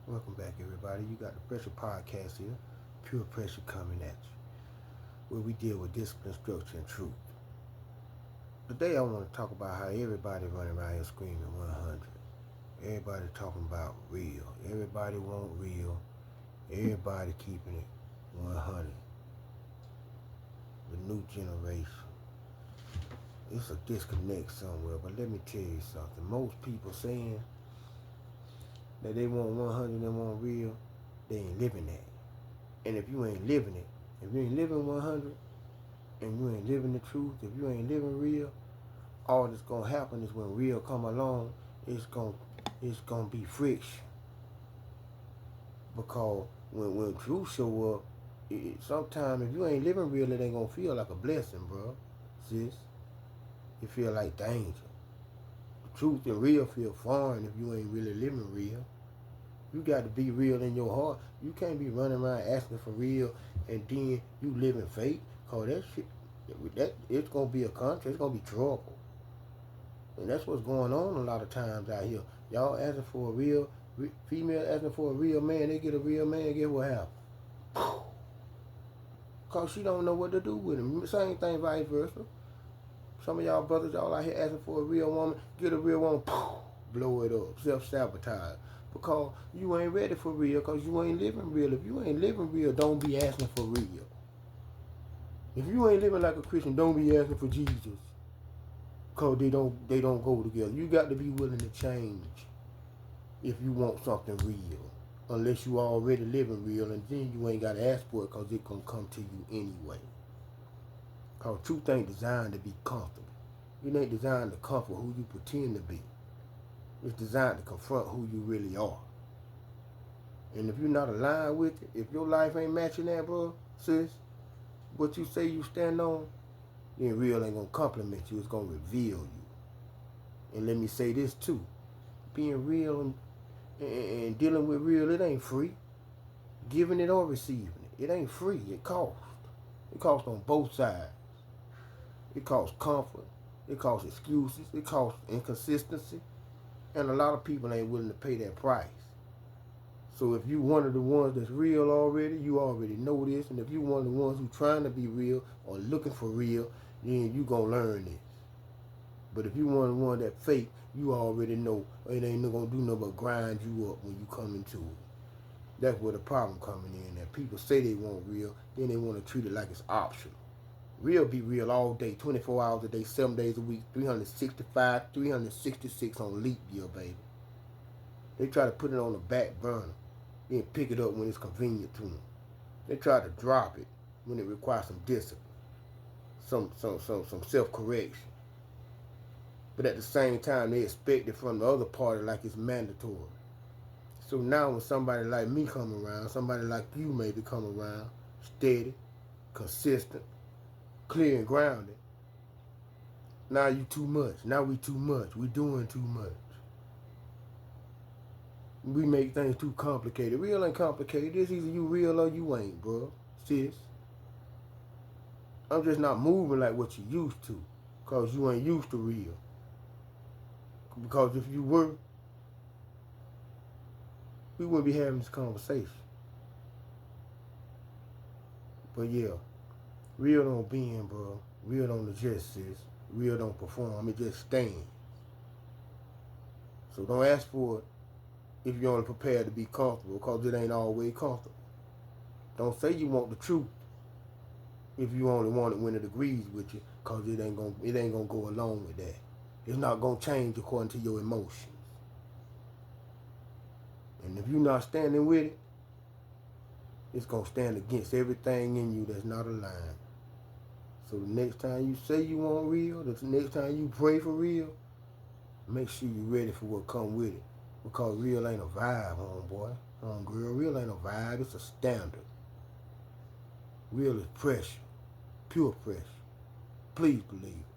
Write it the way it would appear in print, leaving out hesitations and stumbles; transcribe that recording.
Welcome back, everybody. You got the Pressure Podcast here. Pure pressure coming at you, where we deal with discipline, structure, and truth. Today, I want to talk about how everybody running around here screaming 100. Everybody talking about real. Everybody want real. Everybody keeping it 100. The new generation. It's a disconnect somewhere, but let me tell you something. Most people saying that they want 100 and want real, they ain't living that. And if you ain't living it, if you ain't living 100 and you ain't living the truth, if you ain't living real, all that's gonna happen is when real come along, it's gonna be friction. Because when truth show up, sometimes if you ain't living real, it ain't gonna feel like a blessing, bro. Sis, it feel like danger. The truth and real feel foreign if you ain't really living real. You got to be real in your heart. You can't be running around asking for real and then you living fake. Cause that shit, it's gonna be a contract. It's gonna be trouble. And that's what's going on a lot of times out here. Y'all asking for a real female asking for a real man. They get a real man. Get what happens? Cause she don't know what to do with him. Same thing, vice versa. Some of y'all brothers, y'all out here asking for a real woman. Get a real woman. Blow it up. Self-sabotage. Because you ain't ready for real, because you ain't living real. If you ain't living real, don't be asking for real. If you ain't living like a Christian, don't be asking for Jesus. Because they don't go together. You got to be willing to change if you want something real. Unless you already living real, and then you ain't got to ask for it because it's going to come to you anyway. Because truth ain't designed to be comfortable. It ain't designed to comfort who you pretend to be. It's designed to confront who you really are. And if you're not aligned with it, if your life ain't matching that, bro, sis, what you say you stand on, then real ain't gonna compliment you. It's gonna reveal you. And let me say this too: being real and dealing with real, it ain't free. Giving it or receiving it ain't free. It costs. It costs on both sides. It costs comfort. It costs excuses. It costs inconsistency. And a lot of people ain't willing to pay that price. So if you one of the ones that's real already, you already know this. And if you one of the ones who trying to be real or looking for real, then you gonna learn this. But if you one of the ones that fake, you already know it ain't gonna do nothing but grind you up when you come into it. That's where the problem coming in. That people say they want real, then they want to treat it like it's optional. Real be real all day, 24 hours a day, 7 days a week, 365, 366 on leap year, baby. They try to put it on the back burner, then pick it up when it's convenient to them. They try to drop it when it requires some discipline, some self-correction. But at the same time, they expect it from the other party like it's mandatory. So now when somebody like me come around, somebody like you maybe come around, steady, consistent, clear and grounded, now you too much. Now we too much. We doing too much. We make things too complicated. Real ain't complicated. It's either you real or you ain't, bro. Sis. I'm just not moving like what you used to. Because you ain't used to real. Because if you were, we wouldn't be having this conversation. But yeah, real don't bend, bro. Real don't adjust, sis. Real don't perform. It just stands. So don't ask for it if you're only prepared to be comfortable, because it ain't always comfortable. Don't say you want the truth if you only want it when it agrees with you, because it ain't gonna go along with that. It's not gonna change according to your emotions. And if you're not standing with it, it's gonna stand against everything in you that's not aligned. So the next time you say you want real, the next time you pray for real, make sure you're ready for what come with it. Because real ain't a vibe, homeboy. Homegirl, real ain't a vibe, it's a standard. Real is pressure. Pure pressure. Please believe it.